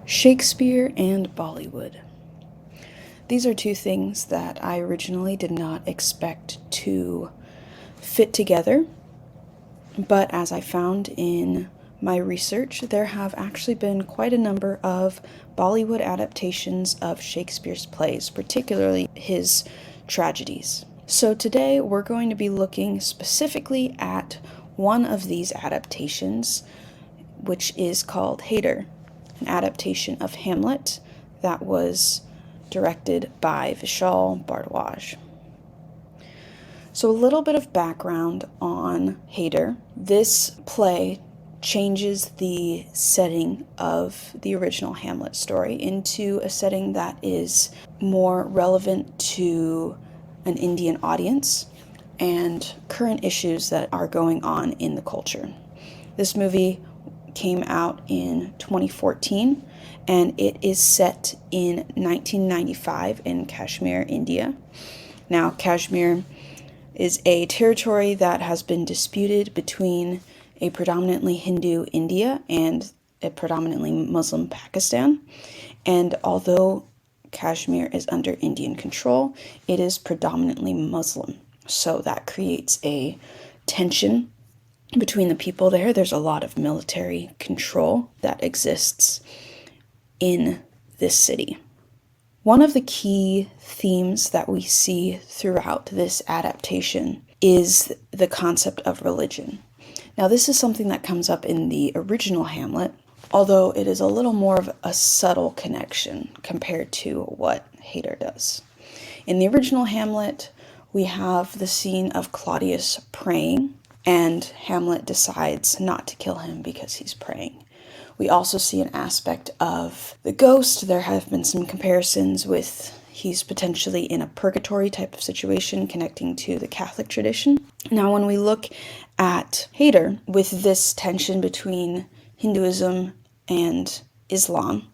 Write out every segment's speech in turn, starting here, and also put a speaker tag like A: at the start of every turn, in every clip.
A: Shakespeare and Bollywood. These are two things that I originally did not expect to fit together, but as I found in my research, there have actually been quite a number of Bollywood adaptations of Shakespeare's plays, particularly his tragedies. So today we're going to be looking specifically at one of these adaptations, which is called Haider, an adaptation of Hamlet that was directed by Vishal Bhardwaj. So a little bit of background on Haider. This play changes the setting of the original Hamlet story into a setting that is more relevant to an Indian audience and current issues that are going on in the culture. This movie came out in 2014, and it is set in 1995 in Kashmir, India. Now, Kashmir is a territory that has been disputed between a predominantly Hindu India and a predominantly Muslim Pakistan. And although Kashmir is under Indian control, it is predominantly Muslim. So that creates a tension between the people there. There's a lot of military control that exists in this city. One of the key themes that we see throughout this adaptation is the concept of religion. Now, this is something that comes up in the original Hamlet, although it is a little more of a subtle connection compared to what Haider does. In the original Hamlet, we have the scene of Claudius praying, and Hamlet decides not to kill him because he's praying. We also see an aspect of the ghost. There have been some comparisons with he's potentially in a purgatory type of situation connecting to the Catholic tradition. Now, when we look at Haider, with this tension between Hinduism and Islam,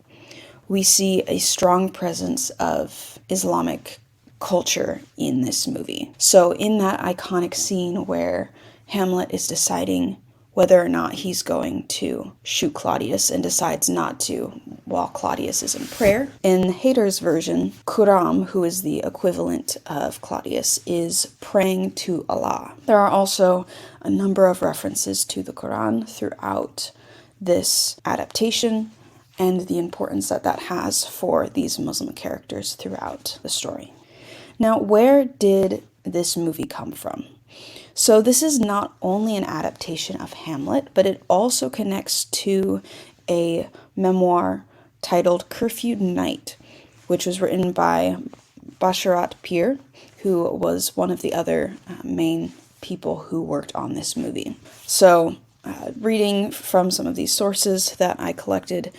A: we see a strong presence of Islamic culture in this movie. So in that iconic scene where Hamlet is deciding whether or not he's going to shoot Claudius and decides not to while Claudius is in prayer. In Haider's version, Khurram, who is the equivalent of Claudius, is praying to Allah. There are also a number of references to the Quran throughout this adaptation and the importance that that has for these Muslim characters throughout the story. Now, where did this movie come from? So this is not only an adaptation of Hamlet, but it also connects to a memoir titled Curfewed Night, which was written by Basharat Peer, who was one of the other main people who worked on this movie. So reading from some of these sources that I collected,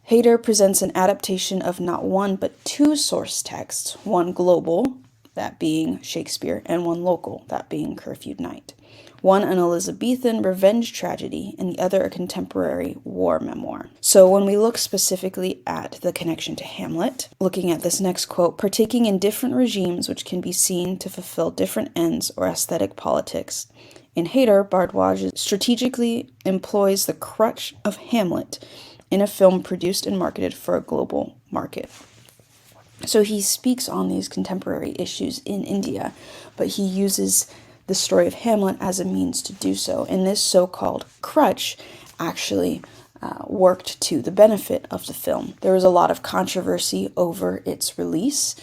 A: Haider presents an adaptation of not one but two source texts, one global, that being Shakespeare, and one local, that being Curfewed Night. One an Elizabethan revenge tragedy, and the other a contemporary war memoir. So when we look specifically at the connection to Hamlet, looking at this next quote, partaking in different regimes which can be seen to fulfill different ends or aesthetic politics. In Haider, Bhardwaj strategically employs the crutch of Hamlet in a film produced and marketed for a global market. So he speaks on these contemporary issues in India, but he uses the story of Hamlet as a means to do so. And this so-called crutch actually worked to the benefit of the film. There was a lot of controversy over its release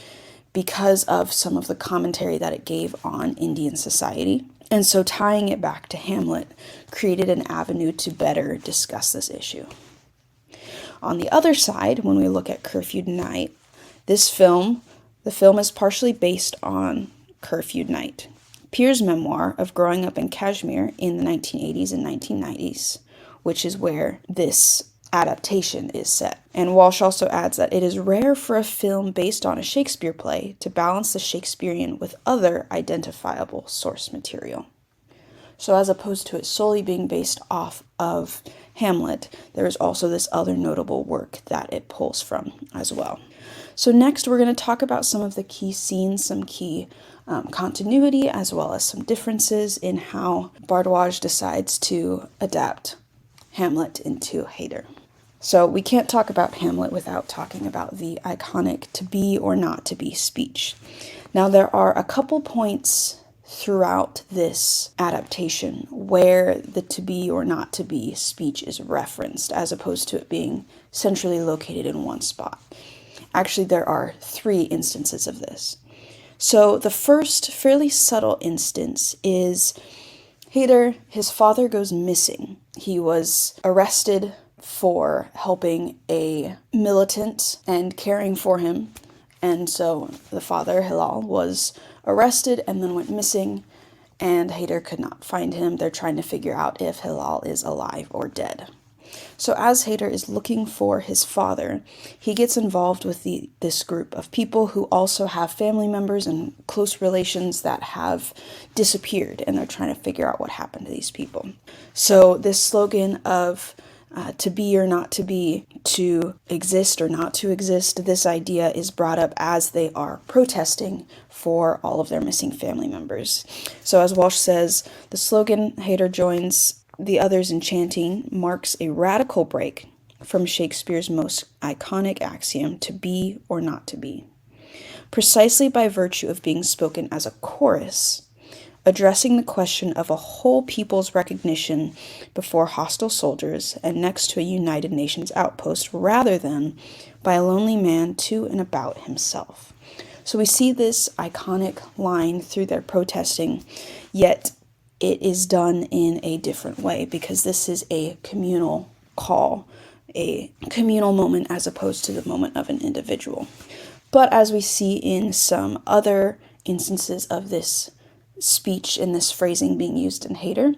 A: because of some of the commentary that it gave on Indian society. And so tying it back to Hamlet created an avenue to better discuss this issue. On the other side, when we look at Curfewed Night, the film is partially based on Curfewed Night, Peer's memoir of growing up in Kashmir in the 1980s and 1990s, which is where this adaptation is set. And Walsh also adds that it is rare for a film based on a Shakespeare play to balance the Shakespearean with other identifiable source material. So as opposed to it solely being based off of Hamlet, there is also this other notable work that it pulls from as well. So next we're going to talk about some of the key scenes, some key continuity, as well as some differences in how Bhardwaj decides to adapt Hamlet into Haider. So we can't talk about Hamlet without talking about the iconic to be or not to be speech. Now, there are a couple points throughout this adaptation where the to be or not to be speech is referenced, as opposed to it being centrally located in one spot. Actually, there are 3 instances of this. So the first fairly subtle instance is Haider, his father goes missing. He was arrested for helping a militant and caring for him. And so the father, Hilal, was arrested and then went missing, and Haider could not find him. They're trying to figure out if Hilal is alive or dead. So as Haider is looking for his father, he gets involved with this group of people who also have family members and close relations that have disappeared, and they're trying to figure out what happened to these people. So this slogan of to be or not to be, to exist or not to exist, this idea is brought up as they are protesting for all of their missing family members. So as Walsh says, the slogan Haider joins the others in chanting marks a radical break from Shakespeare's most iconic axiom, to be or not to be. Precisely by virtue of being spoken as a chorus, addressing the question of a whole people's recognition before hostile soldiers and next to a United Nations outpost, rather than by a lonely man to and about himself. So we see this iconic line through their protesting, yet it is done in a different way, because this is a communal call, a communal moment, as opposed to the moment of an individual. But as we see in some other instances of this speech and this phrasing being used in Haider,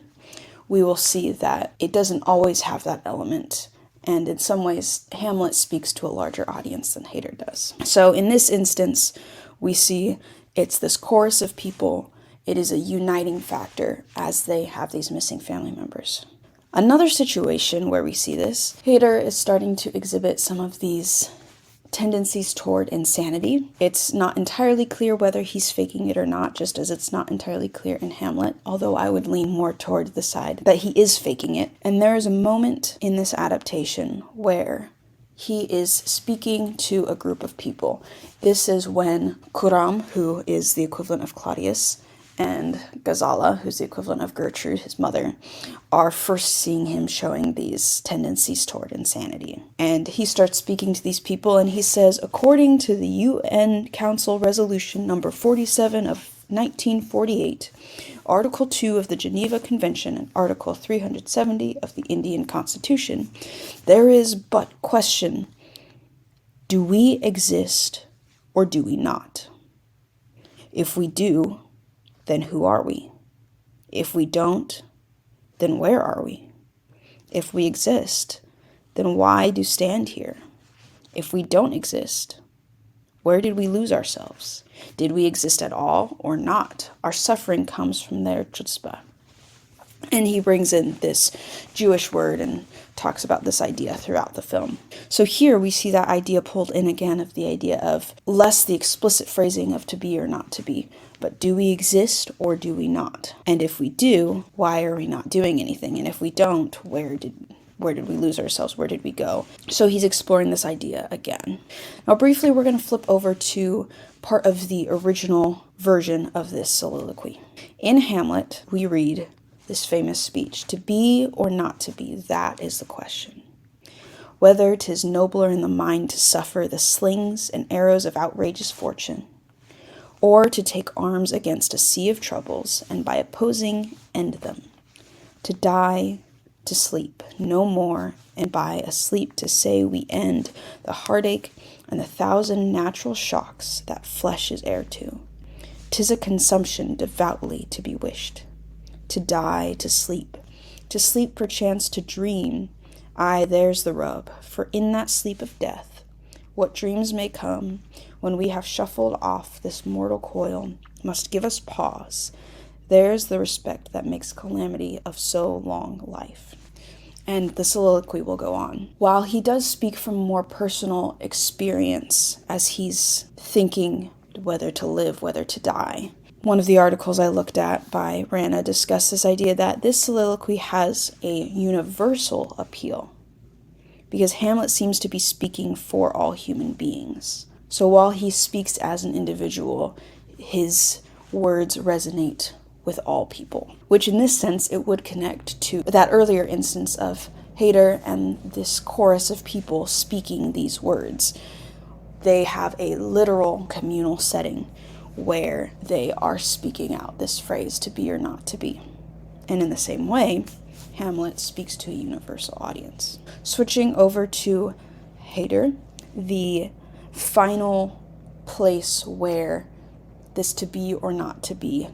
A: we will see that it doesn't always have that element. And in some ways, Hamlet speaks to a larger audience than Haider does. So in this instance, we see it's this chorus of people. It is a uniting factor as they have these missing family members. Another situation where we see this, Haider is starting to exhibit some of these tendencies toward insanity. It's not entirely clear whether he's faking it or not, just as it's not entirely clear in Hamlet, although I would lean more toward the side that he is faking it. And there is a moment in this adaptation where he is speaking to a group of people. This is when Kuram, who is the equivalent of Claudius, and Ghazala, who's the equivalent of Gertrude, his mother, are first seeing him showing these tendencies toward insanity. And he starts speaking to these people, and he says, according to the UN Council Resolution number 47 of 1948, Article 2 of the Geneva Convention and Article 370 of the Indian Constitution, there is but question, do we exist or do we not? If we do, then who are we? If we don't, then where are we? If we exist, then why do stand here? If we don't exist, where did we lose ourselves? Did we exist at all or not? Our suffering comes from their chutzpah. And he brings in this Jewish word and talks about this idea throughout the film. So here we see that idea pulled in again, of the idea of less the explicit phrasing of to be or not to be, but do we exist or do we not? And if we do, why are we not doing anything? And if we don't, where did we lose ourselves? Where did we go? So he's exploring this idea again. Now briefly, we're going to flip over to part of the original version of this soliloquy. In Hamlet, we read this famous speech, to be or not to be, that is the question. Whether 'tis nobler in the mind to suffer the slings and arrows of outrageous fortune, or to take arms against a sea of troubles, and by opposing end them, to die, to sleep, no more, and by a sleep to say we end the heartache and the 1,000 natural shocks that flesh is heir to. 'Tis a consumption devoutly to be wished. To die, to sleep perchance to dream, aye, there's the rub, for in that sleep of death, what dreams may come, when we have shuffled off this mortal coil, must give us pause. There's the respect that makes calamity of so long life. And the soliloquy will go on. While he does speak from more personal experience as he's thinking whether to live, whether to die, one of the articles I looked at by Rana discussed this idea that this soliloquy has a universal appeal. because Hamlet seems to be speaking for all human beings. So while he speaks as an individual, his words resonate with all people, which in this sense it would connect to that earlier instance of Haider and this chorus of people speaking these words. They have a literal communal setting where they are speaking out this phrase, to be or not to be. And in the same way, Hamlet speaks to a universal audience. Switching over to Haider, the final place where this to be or not to be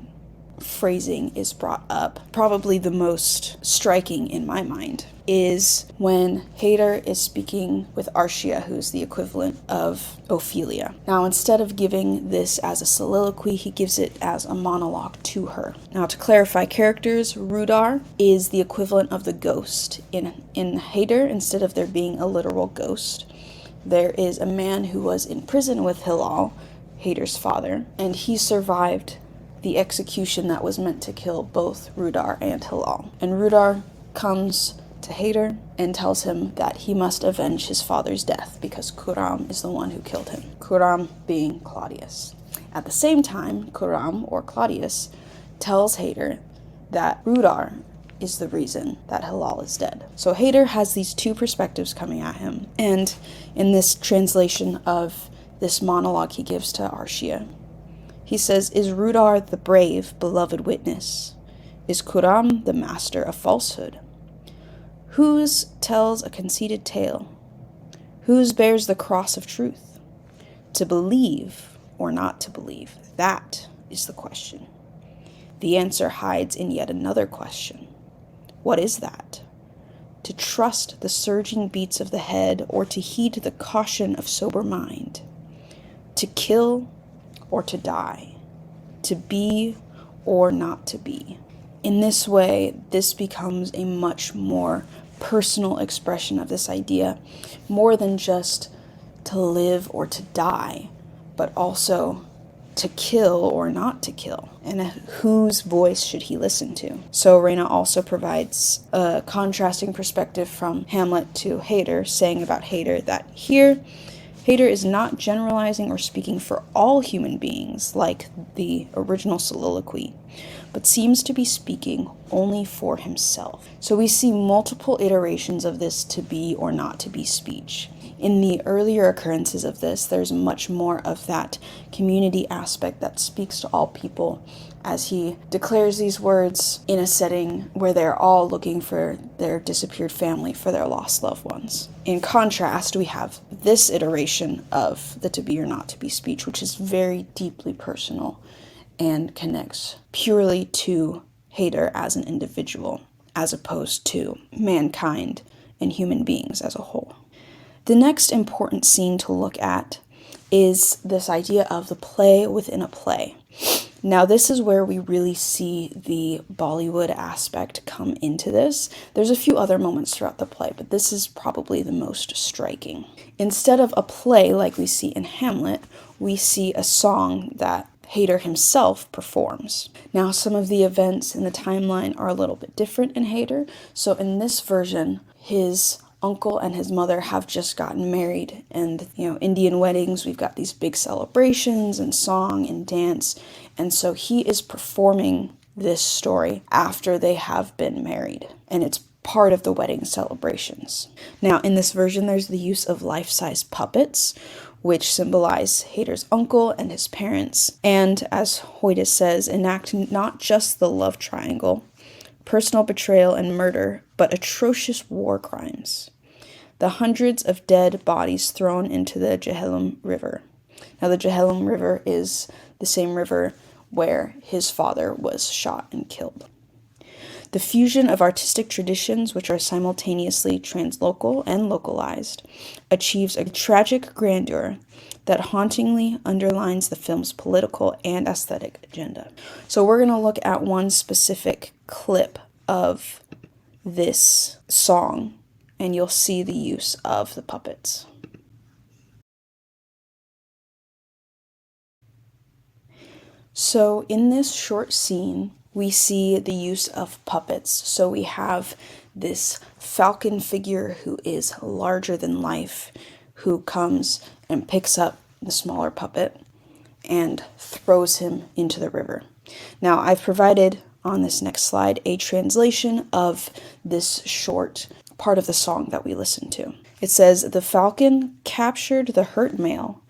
A: phrasing is brought up, probably the most striking in my mind, is when Haider is speaking with Arcia, who's the equivalent of Ophelia. Now, instead of giving this as a soliloquy, he gives it as a monologue to her. Now, to clarify characters, Rudar is the equivalent of the ghost. In Haider, instead of there being a literal ghost, there is a man who was in prison with Hilal, Haider's father, and he survived the execution that was meant to kill both Rudar and Hilal. And Rudar comes to Haider and tells him that he must avenge his father's death because Kuram is the one who killed him, Kuram being Claudius. At the same time, Kuram, or Claudius, tells Haider that Rudar is the reason that Hilal is dead. So Haider has these two perspectives coming at him, and in this translation of this monologue he gives to Arcia, he says, "Is Rudar the brave, beloved witness? Is Kuram the master of falsehood? Whose tells a conceited tale? Whose bears the cross of truth? To believe or not to believe, that is the question. The answer hides in yet another question. What is that? To trust the surging beats of the head, or to heed the caution of sober mind? To kill or to die, to be or not to be." In this way, this becomes a much more personal expression of this idea, more than just to live or to die, but also to kill or not to kill, and whose voice should he listen to. So Reina also provides a contrasting perspective from Hamlet to Haider, saying about Haider that here, Haider is not generalizing or speaking for all human beings like the original soliloquy, but seems to be speaking only for himself. So we see multiple iterations of this to be or not to be speech. In the earlier occurrences of this, there's much more of that community aspect that speaks to all people as he declares these words in a setting where they're all looking for their disappeared family, for their lost loved ones. In contrast, we have this iteration of the to be or not to be speech, which is very deeply personal and connects purely to Haider as an individual, as opposed to mankind and human beings as a whole. The next important scene to look at is this idea of the play within a play. Now, this is where we really see the Bollywood aspect come into this. There's a few other moments throughout the play, but this is probably the most striking. Instead of a play like we see in Hamlet, we see a song that Haider himself performs. Now, some of the events in the timeline are a little bit different in Haider. So in this version, his uncle and his mother have just gotten married, and Indian weddings, we've got these big celebrations and song and dance, and so he is performing this story after they have been married, and it's part of the wedding celebrations. Now, in this version, there's the use of life-size puppets, which symbolize Haider's uncle and his parents, and as Hoyte says, enact not just the love triangle, personal betrayal and murder, but atrocious war crimes. The hundreds of dead bodies thrown into the Jhelum River. Now, the Jhelum River is the same river where his father was shot and killed. The fusion of artistic traditions, which are simultaneously translocal and localized, achieves a tragic grandeur that hauntingly underlines the film's political and aesthetic agenda. So we're going to look at one specific clip of this song, and you'll see the use of the puppets. So in this short scene, we see the use of puppets. So we have this falcon figure who is larger than life, who comes and picks up the smaller puppet and throws him into the river. Now, I've provided on this next slide a translation of this short part of the song that we listened to. It says, "The falcon captured the hurt male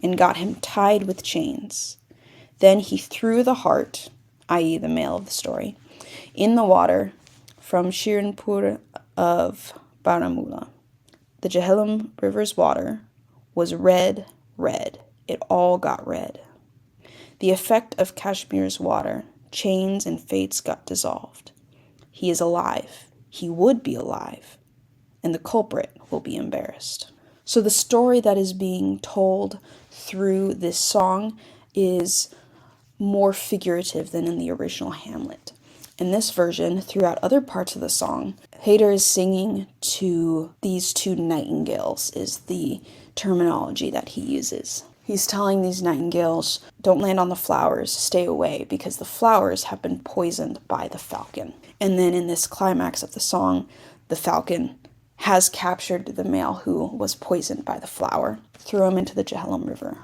A: and got him tied with chains. Then he threw the heart," i.e. the male of the story, "in the water from Shirinpur of Baramulla. The Jhelum River's water was red, red. It all got red. The effect of Kashmir's water, chains and fates got dissolved. He is alive. He would be alive. And the culprit will be embarrassed." So the story that is being told through this song is more figurative than in the original Hamlet. In this version, throughout other parts of the song, Haider is singing to these two nightingales, is the terminology that he uses. He's telling these nightingales, don't land on the flowers, stay away, because the flowers have been poisoned by the falcon. And then in this climax of the song, the falcon has captured the male who was poisoned by the flower, threw him into the Jhelum River,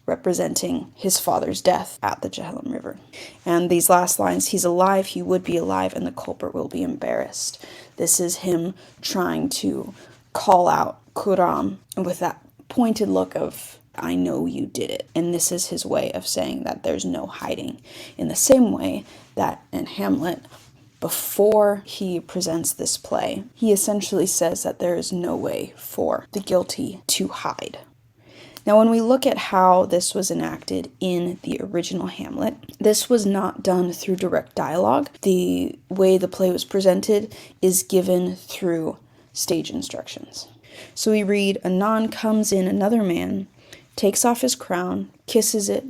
A: representing his father's death at the Jhelum River. And these last lines, he's alive, he would be alive, and the culprit will be embarrassed. This is him trying to call out Kuram with that pointed look of, I know you did it. And this is his way of saying that there's no hiding. In the same way that in Hamlet, before he presents this play, he essentially says that there is no way for the guilty to hide. Now, when we look at how this was enacted in the original Hamlet, this was not done through direct dialogue. The way the play was presented is given through stage instructions. So we read, "Anon comes in another man, takes off his crown, kisses it,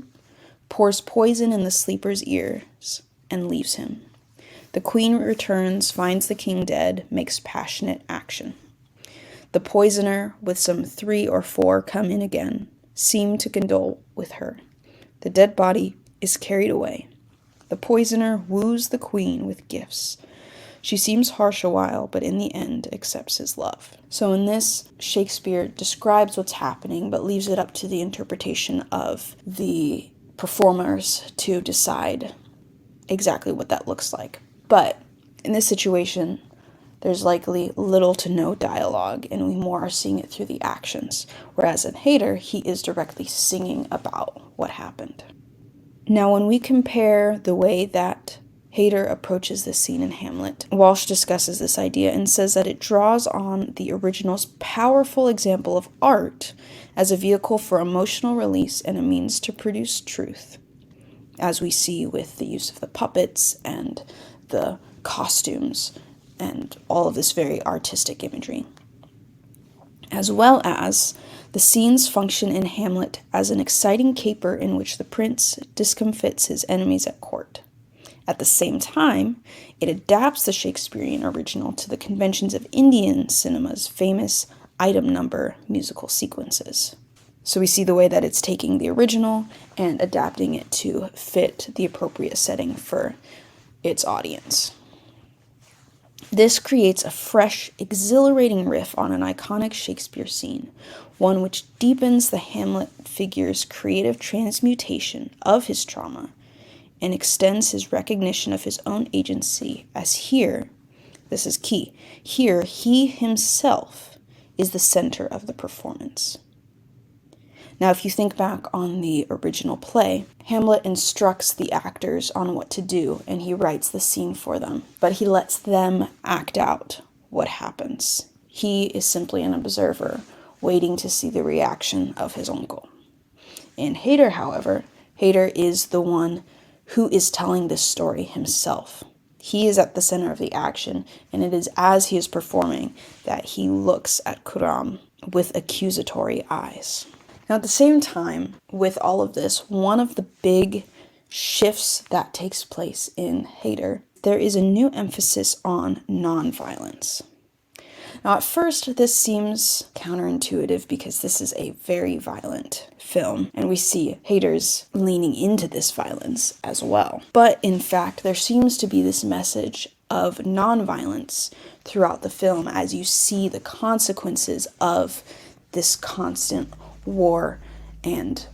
A: pours poison in the sleeper's ears, and leaves him. The queen returns, finds the king dead, makes passionate action. The poisoner, with some 3 or 4, come in again, seem to condole with her. The dead body is carried away. The poisoner woos the queen with gifts. She seems harsh a while, but in the end accepts his love." So in this, Shakespeare describes what's happening, but leaves it up to the interpretation of the performers to decide exactly what that looks like. But in this situation, there's likely little to no dialogue, and we more are seeing it through the actions. Whereas in Haider, he is directly singing about what happened. Now, when we compare the way that Haider approaches this scene in Hamlet, Walsh discusses this idea and says that it draws on the original's powerful example of art as a vehicle for emotional release and a means to produce truth, as we see with the use of the puppets and the costumes and all of this very artistic imagery. As well as the scenes function in Hamlet as an exciting caper in which the prince discomfits his enemies at court. At the same time, it adapts the Shakespearean original to the conventions of Indian cinema's famous item number musical sequences. So we see the way that it's taking the original and adapting it to fit the appropriate setting for its audience. This creates a fresh, exhilarating riff on an iconic Shakespeare scene, one which deepens the Hamlet figure's creative transmutation of his trauma and extends his recognition of his own agency as here, this is key, here he himself is the center of the performance. Now, if you think back on the original play, Hamlet instructs the actors on what to do, and he writes the scene for them, but he lets them act out what happens. He is simply an observer, waiting to see the reaction of his uncle. In Haider, however, Haider is the one who is telling this story himself. He is at the center of the action, and it is as he is performing that he looks at Kuram with accusatory eyes. Now, at the same time, with all of this, one of the big shifts that takes place in Haider, there is a new emphasis on nonviolence. Now, at first, this seems counterintuitive because this is a very violent film, and we see Haider's leaning into this violence as well. But in fact, there seems to be this message of nonviolence throughout the film as you see the consequences of this constant war and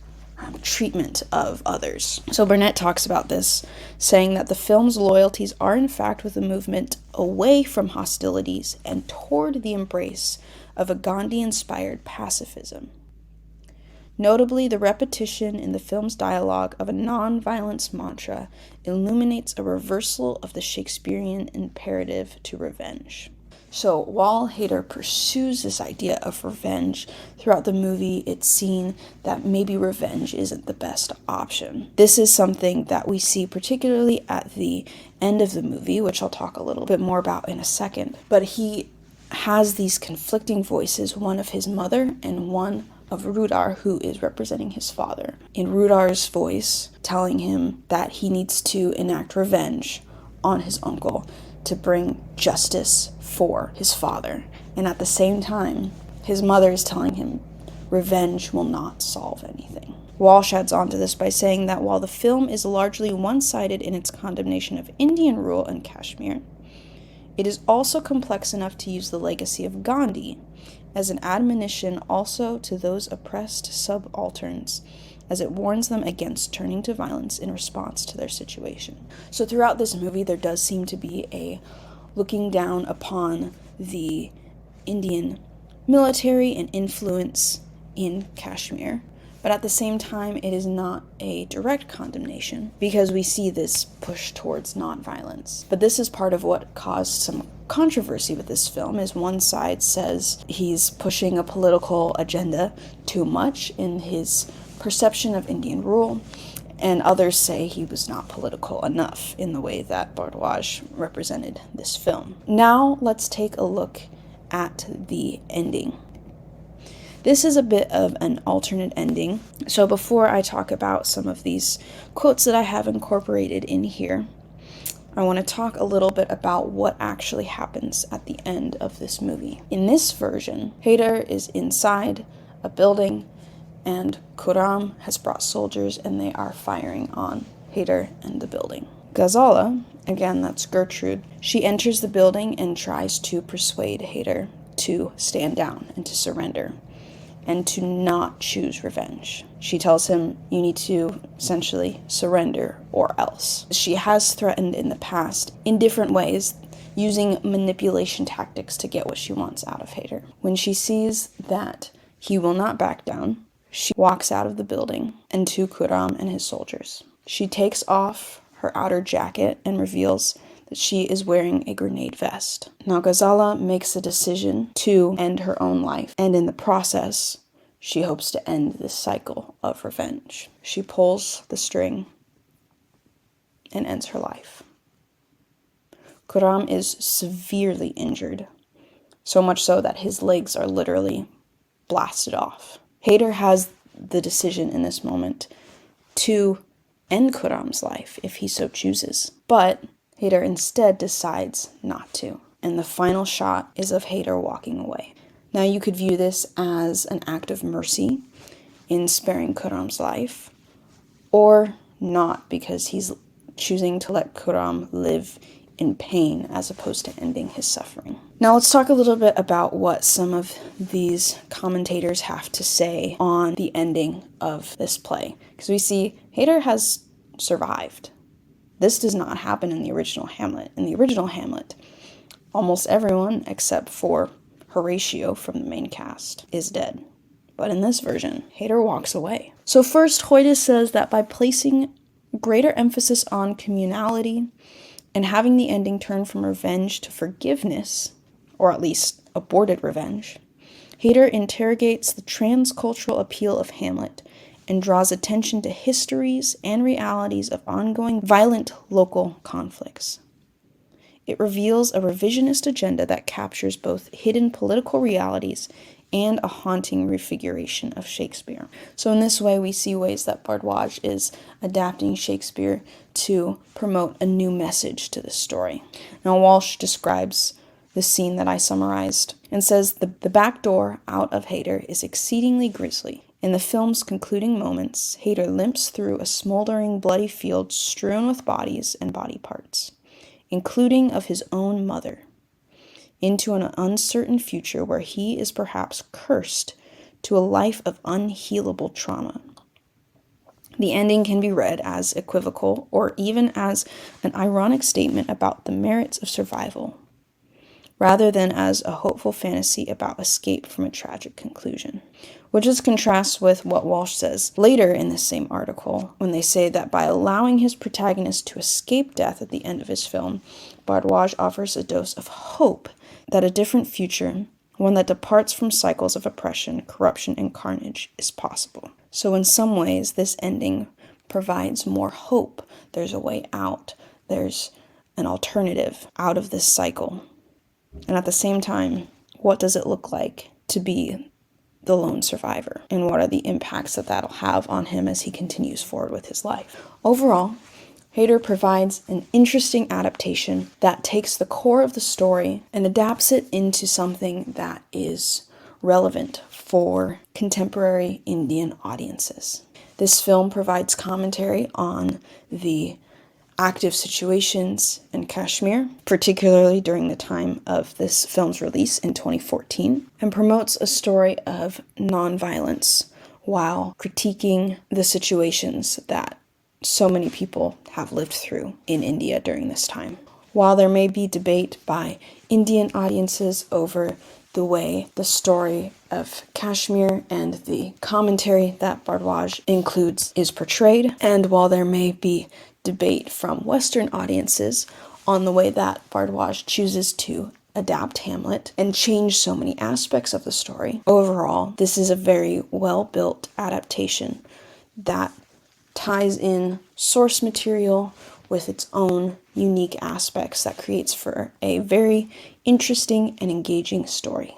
A: treatment of others. So Burnett talks about this, saying that the film's loyalties are in fact with a movement away from hostilities and toward the embrace of a Gandhi-inspired pacifism. Notably, the repetition in the film's dialogue of a non-violence mantra illuminates a reversal of the Shakespearean imperative to revenge. So while Haider pursues this idea of revenge throughout the movie, it's seen that maybe revenge isn't the best option. This is something that we see particularly at the end of the movie, which I'll talk a little bit more about in a second. But he has these conflicting voices, one of his mother and one of Rudar, who is representing his father. In Rudar's voice, telling him that he needs to enact revenge on his uncle to bring justice for his father. And at the same time, his mother is telling him revenge will not solve anything. Walsh adds on to this by saying that while the film is largely one-sided in its condemnation of Indian rule in Kashmir, it is also complex enough to use the legacy of Gandhi as an admonition also to those oppressed subalterns, as it warns them against turning to violence in response to their situation. So throughout this movie, there does seem to be a looking down upon the Indian military and influence in Kashmir, but at the same time, it is not a direct condemnation because we see this push towards nonviolence. But this is part of what caused some controversy with this film, is one side says he's pushing a political agenda too much in his perception of Indian rule, and others say he was not political enough in the way that Bhardwaj represented this film. Now let's take a look at the ending. This is a bit of an alternate ending. So before I talk about some of these quotes that I have incorporated in here, I want to talk a little bit about what actually happens at the end of this movie. In this version, Haider is inside a building and Khurram has brought soldiers and they are firing on Haider and the building. Ghazala, again that's Gertrude, she enters the building and tries to persuade Haider to stand down and to surrender and to not choose revenge. She tells him, you need to essentially surrender or else. She has threatened in the past in different ways, using manipulation tactics to get what she wants out of Haider. When she sees that he will not back down, she walks out of the building and to Khurram and his soldiers. She takes off her outer jacket and reveals that she is wearing a grenade vest. Now Ghazala makes a decision to end her own life, and in the process, she hopes to end this cycle of revenge. She pulls the string and ends her life. Khurram is severely injured, so much so that his legs are literally blasted off. Haider has the decision in this moment to end Khurram's life if he so chooses, but Haider instead decides not to, and the final shot is of Haider walking away. Now you could view this as an act of mercy in sparing Khurram's life, or not, because he's choosing to let Khurram live in pain as opposed to ending his suffering. Now let's talk a little bit about what some of these commentators have to say on the ending of this play, because we see Haider has survived. This does not happen in the original Hamlet. In the original Hamlet, almost everyone except for Horatio from the main cast is dead. But in this version, Haider walks away. So first, Hoyte says that by placing greater emphasis on communality and having the ending turn from revenge to forgiveness, or at least aborted revenge, Haider interrogates the transcultural appeal of Hamlet and draws attention to histories and realities of ongoing violent local conflicts. It reveals a revisionist agenda that captures both hidden political realities and a haunting refiguration of Shakespeare. So in this way, we see ways that Bhardwaj is adapting Shakespeare to promote a new message to this story. Now, Walsh describes the scene that I summarized and says the back door out of Haider is exceedingly grisly. In the film's concluding moments, Haider limps through a smoldering, bloody field strewn with bodies and body parts. including of his own mother, into an uncertain future where he is perhaps cursed to a life of unhealable trauma. The ending can be read as equivocal or even as an ironic statement about the merits of survival, rather than as a hopeful fantasy about escape from a tragic conclusion. Which is contrasts with what Walsh says later in this same article, when they say that by allowing his protagonist to escape death at the end of his film, Bhardwaj offers a dose of hope that a different future, one that departs from cycles of oppression, corruption, and carnage, is possible. So in some ways, this ending provides more hope. There's a way out. There's an alternative out of this cycle. And at the same time, what does it look like to be the lone survivor? And what are the impacts that that'll have on him as he continues forward with his life? Overall, Haider provides an interesting adaptation that takes the core of the story and adapts it into something that is relevant for contemporary Indian audiences. This film provides commentary on the active situations in Kashmir, particularly during the time of this film's release in 2014, and promotes a story of nonviolence while critiquing the situations that so many people have lived through in India during this time. While there may be debate by Indian audiences over the way the story of Kashmir and the commentary that Bhardwaj includes is portrayed, and while there may be debate from Western audiences on the way that Bhardwaj chooses to adapt Hamlet and change so many aspects of the story, overall, this is a very well-built adaptation that ties in source material with its own unique aspects that creates for a very interesting and engaging story.